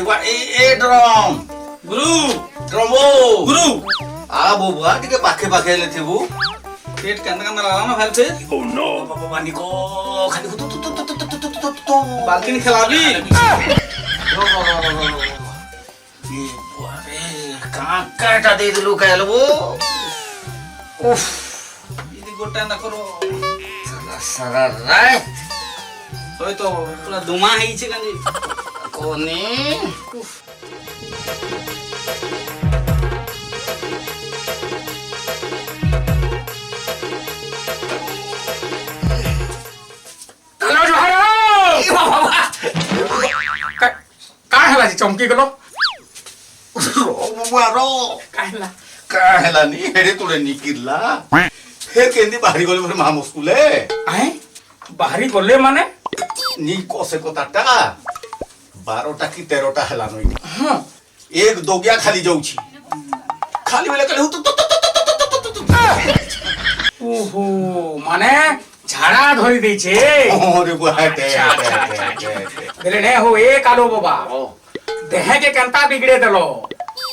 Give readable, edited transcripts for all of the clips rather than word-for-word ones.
बुआ ए ड्रम गुरु ड्रमो गुरु आ बुआ टिके पाखे पाखे ले थेबु पेट के अंदर लगा ना फिर से बाबा निको खाली तो बाल्टी खिलाबी ये बुआ रे काटा दे दिलु कहलबो उफ यदि गोटा ना करो सारा रात होय तो पूरा दुमा है इचे कांदी कोनी हेलो जोहारो का हला चमकी गलो बुआ रो काहला काहेला नी हेडे तुले निकिरला फिर केंदी बाहरी गले फिर मामो स्कूले आए बाहरी गले माने नी कोसे को ताटा 12टा की 13टा हला नई हां एक दोगिया खाली जाउछि खाली बेले कले ओहो माने झाड़ा धरी देछे ओरे बुआ दे बेले ने हो ए कालो बाबा देह के कंता बिगड़े दलो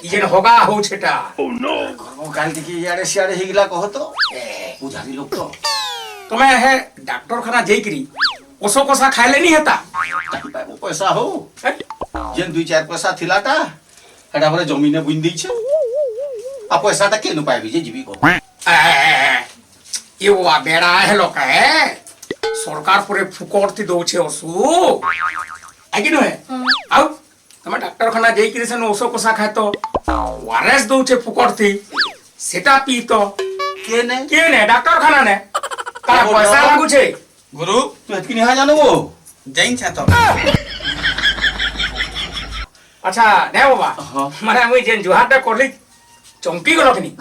इजेन होगा हो छेटा ओ काल दिकी याडे सियाडे हिगला कहो तो पुजारी लोग तो तुम्हें है डॉक्टर खाना जेकरी ओसो कोसा खाइले नहीं हेता वो पैसा हो जेन 2-4 पैसा थिलाटा हेडा हमरे जमीने बुइन दै छे आ पैसाटा केनु पाइबी जे जीवी को ये वो बेड़ा है लोक है सरकार पूरे फुकोरती दउछे ओसु आगे न है आउ तमे डॉक्टर खाना जेई किरिसन ओसो कोसा खाय तो वारेस दउछे फुकोरती सेटा पी तो केने डॉक्टर खाना ने का पैसा लागु छे गुरु तू एतकी निहा जानबो जैन छा तो अच्छा ने बाबा माने मुई जेन जुहाटा करली चमकी गलो कनी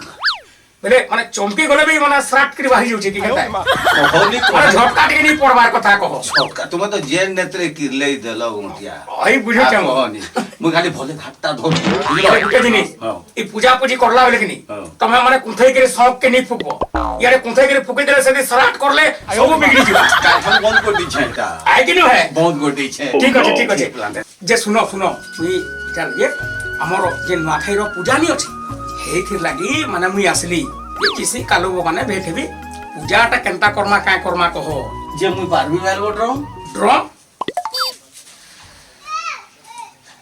बेले माने चमकी गले भी माने श्राट करी बाहरी जाउछे की कहता है होली माने झटका टिके नहीं पड़बार कथा कहो छोटका तुम तो जेन नेत्रे किरले देलो उंटिया ओही बुझे चम मु खाली भले घाटा धर बुझे जिनी ई पूजा पूजी करला बेले कनी तमे माने कुंथई करे शौक के नहीं फुकबो यारे कुंथई करे फुके देले से श्राट करले सब बिगड़ी जीवा काठन बंद कर दी छेटा आइ कि न है बंद कर दी छे ठीक अछि जे सुनो सुनो ई चल ये हमरो जे नुआखाई रो पूजा नहीं अछि हेथिर लागी माने मुई आसली ये किसी कालो माने भेटबी पूजाटा केनता कर्मा काय कर्मा कहो जे मुई पारबी वाल बोडरो ड्रम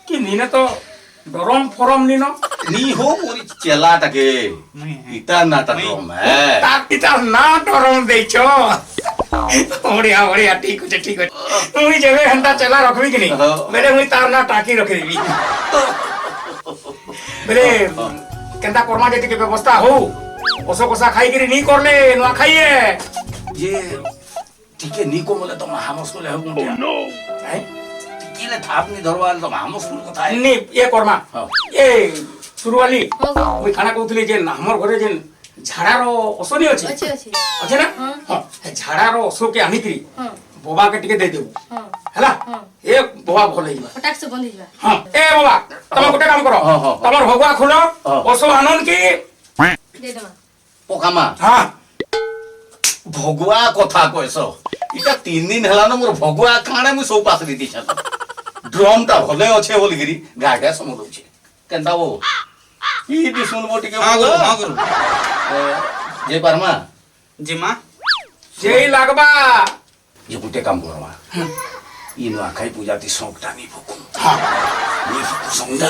कि नीने तो डरम फरम नीनो नी हो मोरी चेला टके इता नाटा ड्रम है तार पिता ना डरम देछो ओडिया ओडिया ठीक है मुई जेबे हंता चला रखबी कि नहीं मेरे मुई तार ना टाकी रख देबी मेरे केनता कर्मा जेति के व्यवस्था हो ओसो कोसा खाई गिरी नहीं करले नुआ खाइए ये टिके नी को मोले तो हामस को ले हो मुटिया है टिके ले थाप नी धरवाल तो हामस को कथा है नहीं ये कर्मा ये सुरवाली मुई खाना कहउतली जे हमर घरे जे झाड़ारो ओसो नहीं अछि अछि ना हां झाड़ारो ओसो के आनी करी बोबा के टिके दे देबो हला ए बोबा भले हिबा फटाक से बंद हिबा हां ए बोबा तमे गोटे काम करो तमर भगवा खुलो ओसो आनन की दे दमा पोकामा हां भगवा कथा कहसो इटा 3 दिन हला न मोर भगवा काणे मु सौ पास दी छ ड्रम ता भले अछि बोल गिरी गागा समदौ छै केनता वो ई दि सुनबो टिके हां गुरु जे परमा जी मां जेई लागबा ये गुटे काम करवा ई नो आखाई पूजा ती सौकटा नी भुकु हां नी भुकु समझा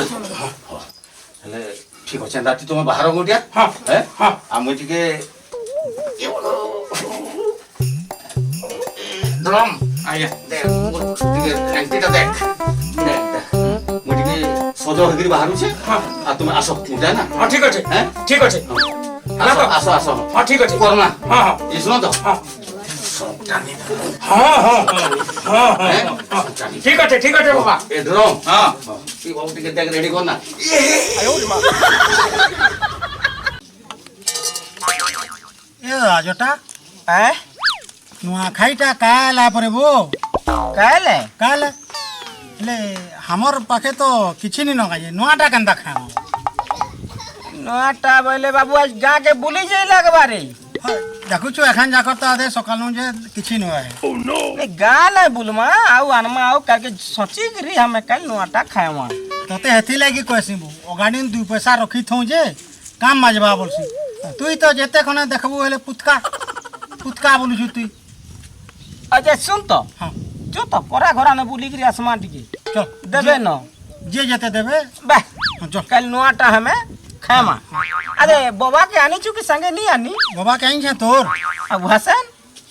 हेले ठीक अछि राती तुम बाहर गोटिया हां हैं हां आमु टिके ड्रम आया देख टिके एंटीटा देख मुटिके सजो हगिरी बाहरु छे हां आ तुम आसो पूजा ना हां ठीक अछि हैं ठीक अछि हला तो आसो आसो हां ठीक अछि करना हां हां ये सुनो तो हां सौकटा नी हां हां हां हां ठीक अछि बाबा ए ड्रम हां ई बाबू टिके देख रेडी करना ए राजटा ए नुआखाईटा काला परे बो काले ले हमर पाखे तो किछि नि नगाजे नुआटा केनता खाम नटा बोले बाबू आज गाँ के बुली जाए लगबारे देखुछु एखन जाकर तो आधे सकालु जे किछि न है गाँ नहीं बुलमा आउ आनमा आउ करके सोची गिरी हमें कल नटा खाएमा तते हेथि लागी कहसी बो अगाड़ी 2 पैसा रखी थौ जे काम माजबा बोलसी तुई तो जेते खने देखबो हेले पुतका बोलुछु तुई अजय सुन तो हाँ जो तो परा घरा ने बुली गिरी आसमान टिके चल देबे न जे जेते देबे बे हाँ, चल कल नुआटा हमें खामा अरे बाबा के आनी चुकी संगे नहीं आनी बाबा कहीं छे तोर अब हसन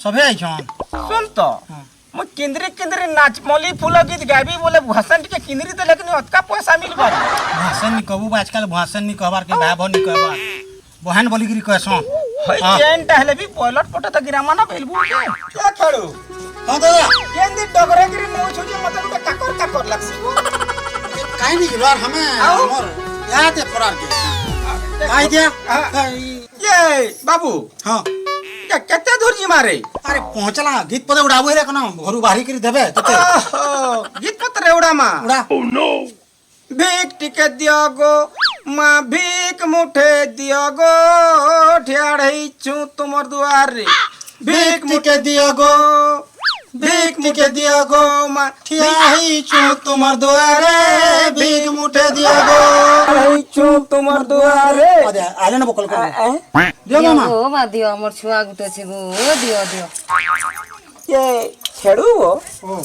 सबे आई छन सुन तो हाँ। मु किंदरी नाच मोली फूल गीत गाबी बोले भसन के किंदरी तो लेकिन अतका पैसा मिल बारी भाषण नि कहबू आजकल भाषण नि कहबार के भाई बहन नि कहबा बहन बोली गिरी कहसो हई चेन टहले भी पॉइलट पटे तो गिरामा ना बेलबू के क्या खड़ो हां दादा केंदी डगरे गिरी नो छुजे मतलब के काकर लगसी काई नि गिरवार हमें आओ। हमर याद है फरार के आई दिया ये बाबू हां क्या केते दूर जी मारे अरे पहुंचला गीत पदे उड़ाबो रे कनो घरु बाहरी करी देबे तते ओहो, गीत पत्र उड़ा मा उड़ा भीख टिके दियो गो माँ भीख मुठे दियो गो ठियाड़ई छू तुमर दुआर रे भीख टिके दियो गो भीख मुठे दियो गो माँ ठियाही छु तुमर दुआरे भीख मुठे दियो गो ठियाड़ई छू तुमर दुआर रे अरे आले न बकल कर दियो मामा ओ मा दियो हमर छुआ गुटे छै गो दियो दियो ये खेड़ू वो ओ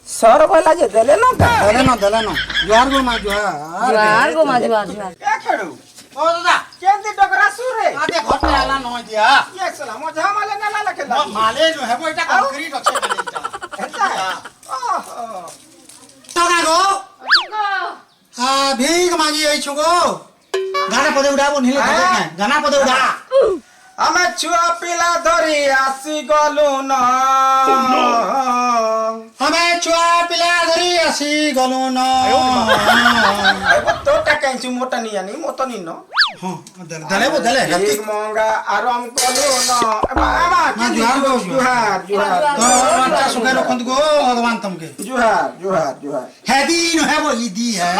सर वाला जे देले ना का दले न जुआर गो मा जुआर जुआर गो मा जुआर क्या खेड़ू ओ दादा केंदी डगरा सुरे आते घर पे आला न दिया ये सला मजा माले ना लखे माले जो है वो इटा कंक्रीट अच्छे माले इटा ओहो तोगा गो हां भीख मांगी आई छु गो गाना पदे उड़ाबो नीले धरे गाना पदे उड़ा हमें छुआ पिला धरी आसी गलू न हमें छुआ पिला धरी आसी गलो न अब तो टका इंचु मोटा नहीं आनी मोटा नहीं न हां दले वो दले एक मंगा आराम गलू न मामा ना जुहार गो जुहार जुहार तो अच्छा सुखे रखंत गो भगवान तुमके जुहार जुहार जुहार हैदी न है वो ईदी है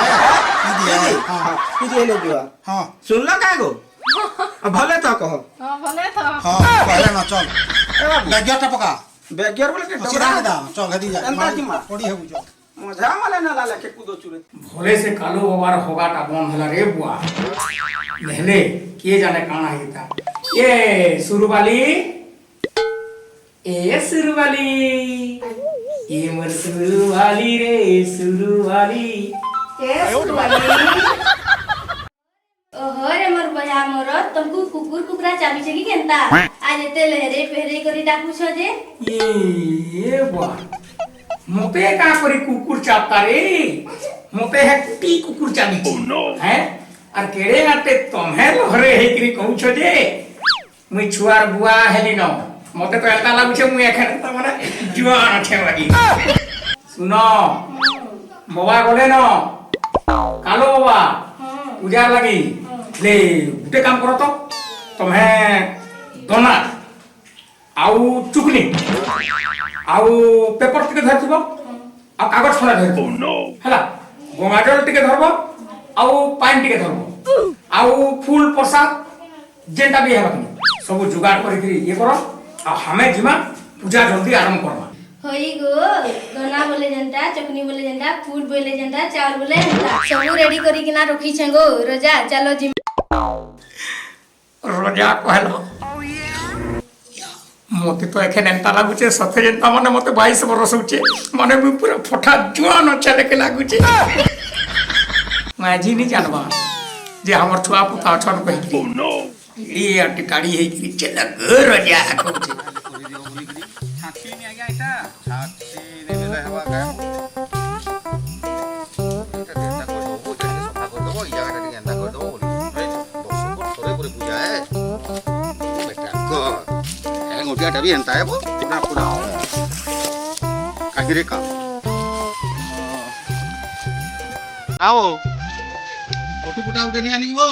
हां किजे ले जुहार हां सुन लो का गो भले तो कहो हां भले तो हां पहले न चल बैगटा पका बेगियर बोले के सीधा दा चल हदी जा अंता की मां पड़ी है बुझो मजा माले ना लाला के कूदो चुरे भोले से कालो बाबार होगाटा बम हला रे बुआ नहले के जाने काना हिता ये सुरुवाली ए सुरुवाली ये मर सुरुवाली रे सुरुवाली ए सुरुवाली ओहो रे मोर बया मोर तुमको कुकुर कुकरा चाबी छै कि केनता आज एते लहरे पहरे करी डाकू छ जे ये बुआ मोते का करी कुकुर चापता रे मोते है टी कुकुर चाबी हैं और केड़े आते तुम्हें लहरे हे करी कहू छ जे मुई छुआर बुआ हेली न मोते तो एता लागु छ मुई एखन त माने जुआन छे वाली सुनो बाबा गले न कालो बाबा पूजा लगी ले गुटे काम करो तो तुम्हें दोना आउ चुकनी आउ पेपर टिके धरथिबो आ कागज खला धरथिबो हला गंगाजल टिके धरबो आउ पानी टिके धरबो आउ फूल प्रसाद जेंटा भी हेबा सब जुगाड़ करी ये करो आ हमें जिमा पूजा जल्दी आरंभ करबा होई गो गना बोले जनता चकनी बोले जनता फूड बोले जनता चावल बोले जनता सब रेडी करी किना रखी छै गो रोजा चलो जिम रोजा कहलो मते तो एखे नेता लागुचे सथे जेंता माने मते 22 बरस होचे माने मी पूरा फटा जुआन चले के लागुचे माजी नहीं जानबा जे हमर छुआ पुता छन कहि ई अटी टाड़ी हे कि चला घर रोजा कहूचे छाती नहीं आया इटा छाती नहीं ले हवा का इटा देता को दो जने सफा कर दो ई जगह टी एंदा कर दो बोली दस को थोड़े पूरे पूजा है बेटा को ए गोटिया भी एंता है वो पूरा पूरा कागिरे का आओ फोटो फुटा उठे नहीं आनी वो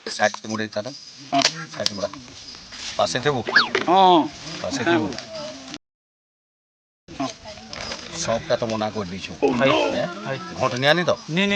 साइड से मुड़े चला साइड मुड़ा पासे थे वो हां पासे थे वो सबका तो मना कर दी छु घटनिया नहीं तो नहीं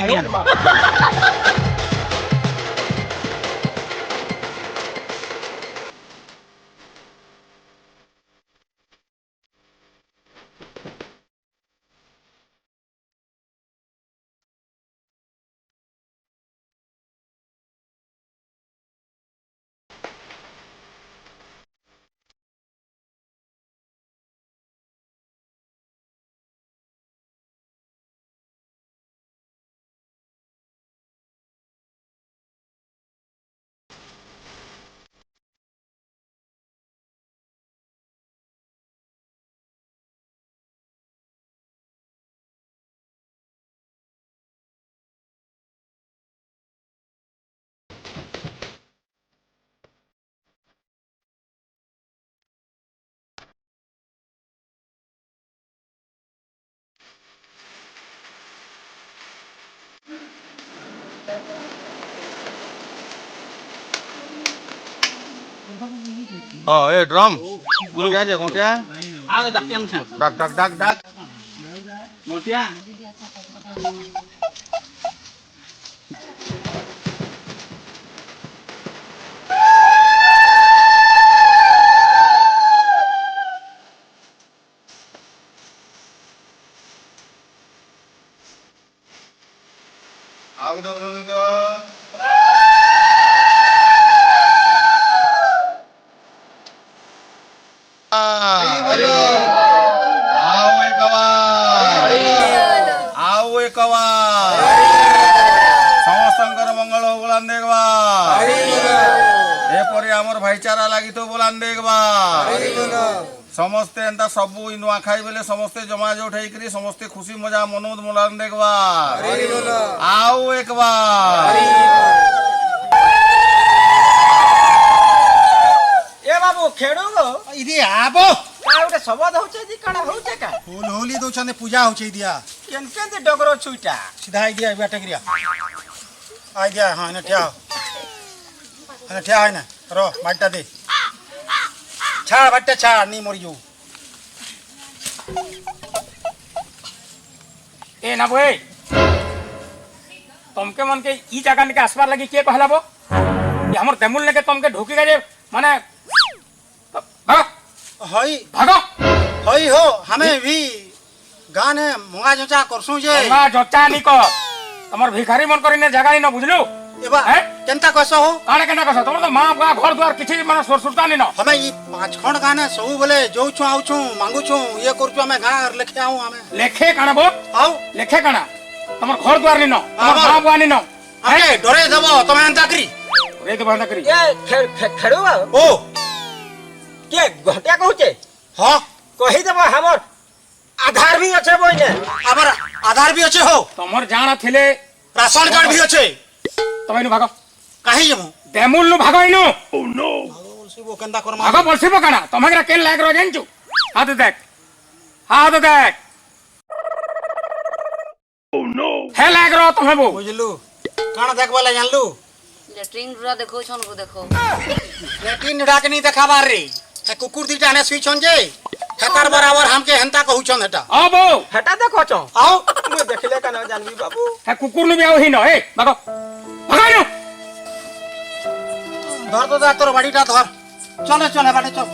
ए ड्रम बोल क्या जे गोटिया ଆଉ ଡାକି ଆଣୁଛେ डाक डाक डाक डाक ଗୋଟିଆ आउ दो ଆଉ ଏକ ସମସ୍ତଙ୍କର ମଙ୍ଗଳ ହଉ ବୋଲାନ୍ ଦେଖବା ଏପରି ଆମର ଭାଇଚାରା ଲାଗି ତ ବୋଲାନ୍ ଦେଖବା ସମସ୍ତେ ଏନ୍ତା ସବୁ ନୂଆ ଖାଇ ବେଲେ ସମସ୍ତେ ଜମା ଜୋଟ ହେଇକରି ସମସ୍ତେ ଖୁସି ମଜା ମନୋଦ ବୋଲାନ୍ ଦେଖବା ଆଉ ଏକବା ଏ ବାବୁ ଖେଳୁ ଗো ଇଦି ଆବୋ କା ଗୋଟେ ଶବଦ ହଉଛେ ଦି କାଣା ହଉଛେ କା ଫୁଲ ହୋଲି ଦଉଛନ୍ତି ପୂଜା ହଉଛି ଦିଆ କେନ୍ କେନ୍ ଡଗର ଛୁଇଟା ସିଧା ଆଇ ଦିଆ ବେଟା गिरिया आइ दिया हाँ इन्हें ठिया इन्हें ठिया है ना रो बाटा दे छाड़ बाटा छाड़ नहीं मरी जो ए ना बोए तुमके मन के ई जगह के आसपार लगी के कहला बो ये हमर देमुल ने के तुमके ढोकी गए माने भागो हई भागो हई हो हमें भी गाने मुंगा जोचा करसू जे मा जच्चा नी को तमर भिखारी मन करिने जगह न बुझलु एबा हैं? केनता कसो हो काने केना कस तुम तो मां बुआ घर द्वार किछि माने सुरसुरता नी न हमें ई पांच खंड गाने सब बोले जो छु आउ छु मांगु छु ये करछु हमें गां लेखे आऊ हमें लेखे काना बो आउ लेखे काना तमर घर द्वार नी न तमर हमर- मां बुआ नी न हमें डरे देबो तमे एंता करी रे तो बंद करी ଏ ଖେଳୁ ଗो ओ କିଏ ଘଟିଆ କହୁଛେ हां କହିଦେବ ଆମର ଆଧାର ବି ଅଛେ ବୋଇଲେ आबर आधार भी अच्छे हो तमर जान थिले राशन कार्ड भी अच्छे तमैनु भागो काहे जमु देमुल नु भागो इनु बोलसी वो केनता करमा भागो बोलसिबो काना तमगरा केन लाग रो जानचु हाथ देख हे लाग रो तमे बो बुझलु काना देखबा जानलु लेट्रिन रुरा देखो छन को देखो लेकिन डाक नहीं देखाबार रे हे कुकुर दिटा ने सुई छन जे हेतार बराबर हमके हेंता कहू छन हेटा आ बो ହେଟା ଦେଖ आओ ମୁଁ ଦେଖିଲେ କାନ ଜାଣିବି ବାବୁ हे कुकुर नु बियाव हिनो ए भागो भागो इनु धर तो दा तोर बाड़ीटा धर चल चल बाड़े चल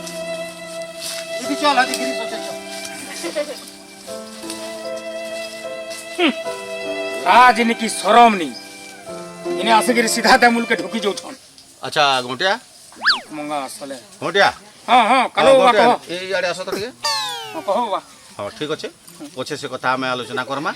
इदी चल हदी गिरी सोचे चल आज इनकी शरम नी इने आसेगिरी सीधा देमुल के ढुकी जो छन अच्छा गोटिया मंगा असले गोटिया हां हां कलो बा कहो ए याडे आसो तो टिके कहो बा हाँ ठीक अच्छे पछे से कथा आम आलोचना करमा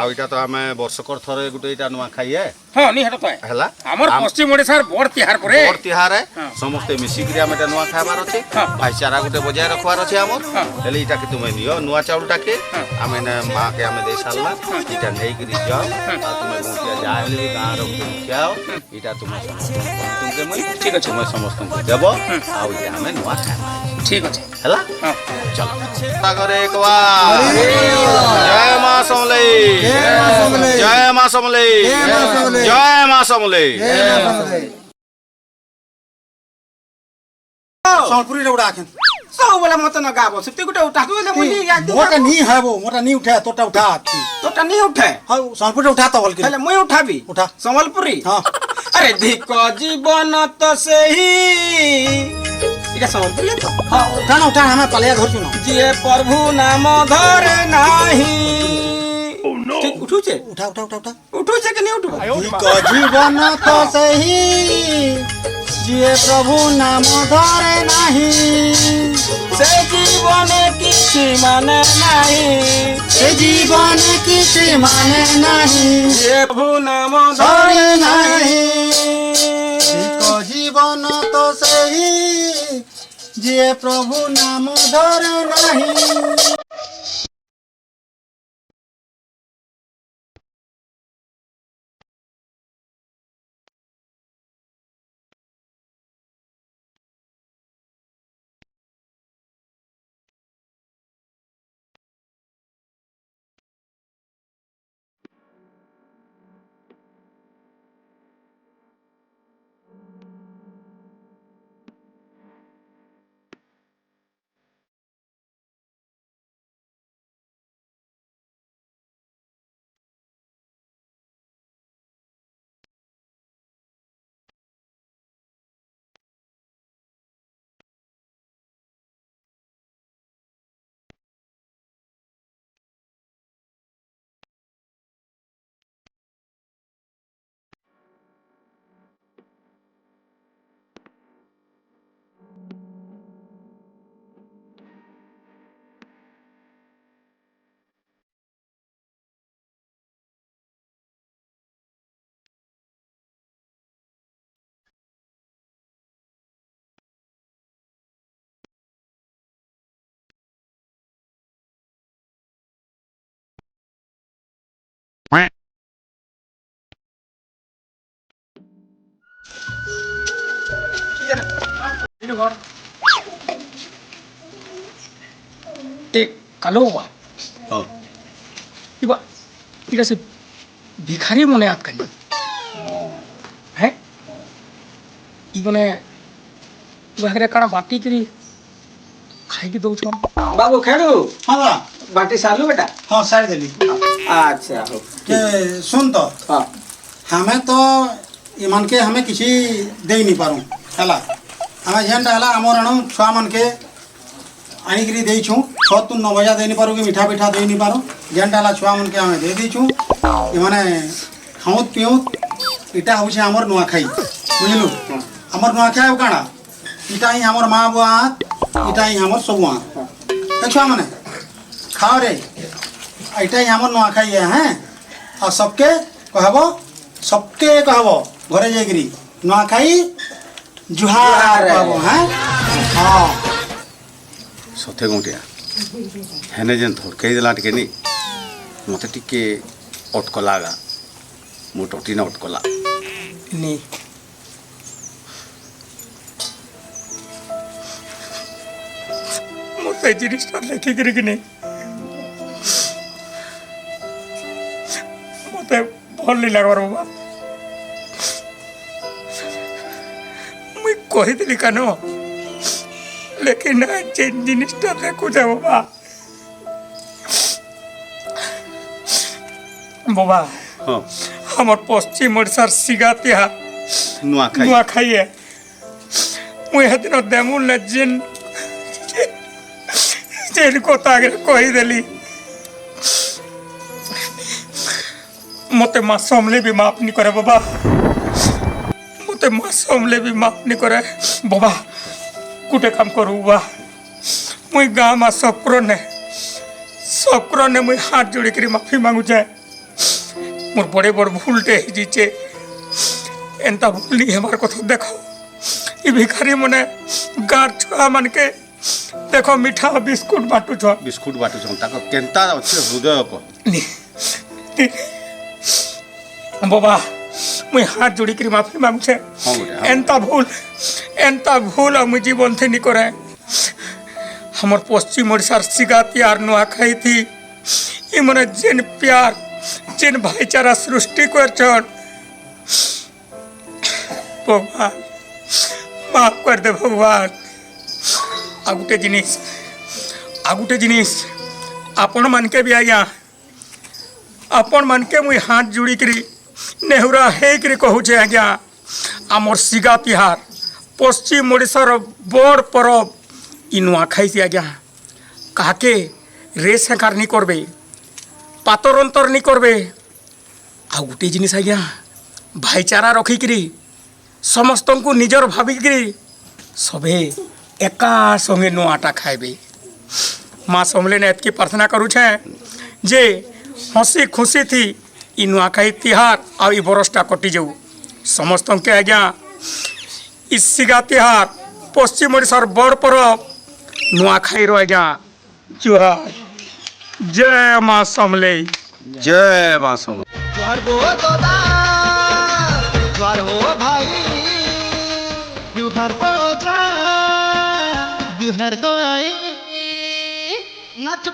आउ इटा तो आम वर्षकर थरे गुटे इटा नुआ खाइए हां नी हेटा तो है हला हमर पश्चिम ओडिसार बड़ तिहार परे बड़ तिहार है हाँ। समस्ते मिसिकरी आम नुआ खाबार अच्छे हाँ। भाईचारा गुटे बजाय रखवार अच्छे आमर हाँ। हेले इटा के तुमे नियो नुआ चाउल टाके हाँ। आमे ने मां के आमे दे सालला इटा नेई करी जाओ आ तुमे गुटिया जा हेले भी गां रो खाओ इटा तुमे तुमके मैं ठीक अच्छे तुमे समस्त को देबो आउ इटा आमे नुआ खाबा ठीक अच्छे हला हां चलो सागरे एक बार जय मां समले जय मां समले जय मां समले सोनपुरी रे उड़ा के ସବୁବେଳେ ମତେ ନ ଗାବ ସେତି ଗୋଟେ ଉଠା ତୁ ହେଲେ ମୁଲି मोटा नहीं है वो मोटा नहीं उठा तोटा उठा ତୋଟା ନି ଉଠେ हां सोनपुरी रे उठा तो बोल के ହେଲେ ମୁଇଁ ଉଠାବି उठा ସମ୍ବଲପୁରୀ हां ଆରେ ଧିକ ଜୀବନ ତ ସେହି ଏଟା ସମ୍ବଲପୁରୀ ତ हां उठा ना उठा हमें पलिया घर सुनो ଯିଏ ପ୍ରଭୁ ନାମ ଧରେ ନାହିଁ ଠିକ ଉଠୁଛେ उठा उठा उठा उठा ଉଠୁଛେ କି ନି ଉଠୁ एक जीवन तो सही जिए प्रभु नाम धरे नहीं ସେ ଜୀବନେ କିଛି ମାନେ ନାହିଁ से जीवन किसी माने नहीं ଯିଏ ପ୍ରଭୁ ନାମ ଧରେ धरे ନାହିଁ नहीं एक जीवन तो सही जिए प्रभु नाम धरे नहीं घर ते कालो बा ହଁ इबा इरा से भिखारी मने आत कनी हैं इबने इबाहरे काना बाटी करी खाई के दो छन बाबू खेड़ू हाँ बा बाटी सालू बेटा हाँ सारी देली अच्छा हो के सुन तो हाँ हमें तो इमान के हमें किसी दे नहीं पारूँ है हमें जेनटा है आम रण छुआ मन के आनिकी देचु 6 तु 9 बजा दे नहीं पारू कि मीठा पीठा दे नहीं पारू जेनटा है छुआ मन के हमें दे देचु इमाने खाऊत पिऊत इटा हूँ आमर नुआखाई बुझलु आमर नुआखाई काଣା इटा ही आमर माँ बुआ इटा ही आमर सब हाथ छुआ मैंने खाओ रे इटा ही आमर नुआखाई है हैं और सबके कहब सबके कहब घरे जाइकरी नुआखाई जुहार कहब हैं हाँ ସତେ ଗୁଣ୍ଟିଆ ହେନେ ଯେନ୍ ଧରକେଇ ଦେଲା ଟିକେ ନି ମୋତେ ଟିକେ ଅଟକଲା ଗା ମୋ ଟଟିନେ ଅଟକଲା नी मोते जिनिसटा लेखि करी कि नहीं मोते भल नहीं लागबार बाबा मुई कही दिली कानो लेकिन जे जिनिसटा देखु जा बाबा बाबा ହଁ हमर पश्चिम ओडिशार सिगातिया ନୂଆଖାଇ नुआ खाइए मुई हेदिन देमुल ने जिन जिन कथा आगे कही देली मते माँ समले भी माफ नहीं करे बाबा मते माँ समले भी माफ नहीं करे बाबा कुटे काम करू बा मुई गाँ माँ सबकर ने मुई हाथ जोड़ी करी माफी मांगू जाए मोर बड़े बड़ भूलटे जीचे एंता भूल नहीं हमार कथा देखो ये भिखारी मने गार छुआ मन के देखो मीठा बिस्कुट बाटू छ ବିସ୍କୁଟ ବାଟୁଛନ୍ ତାକ କେନ୍ତା ଅଛି ହୃଦୟ କହ नी बाबा मुई हाथ जोड़ी करी माफी मांगू छे ହଁ ଗୋଟେ ହଁ एंता भूल मुई जीवन थे नहीं करे हमर पश्चिम ओडिशार सिगाती आर नुआखाई थी ये मने जेन प्यार जेन भाईचारा सृष्टि कर भगवान माफ कर दे भगवान आगुटे जिनिस आपण मन के भी आज्ञा आपण मन के मुई हाथ जोड़ी करी नेहुरा हे करी कहू छे आज्ञा आमर सिगा तिहार पश्चिम ओडिशार बड़ परब इ नुआखाई से आज्ञा काके रेस हेकार नहीं करबे पातर अंतर नहीं करबे आ गोटे जिनिस आज्ञा भाईचारा रखिकी समस्त को निजर भाविकी सबे एका संगे नुआटा खाइबे माँ समले ने एतकी प्रार्थना करूछे जे हसी खुशी थी इ नुआखाई तिहार आ इ बरसटा कटि जाऊ समस्त के आज्ञा इ सिगा तिहार पश्चिम ओडिशार बड़ परब नुआखाई रो आज्ञा जुहार जय माँ समले ଜୟ ମା ସମଲେଇ द्वार हो दादा द्वार हो भाई बिहार को आई नाच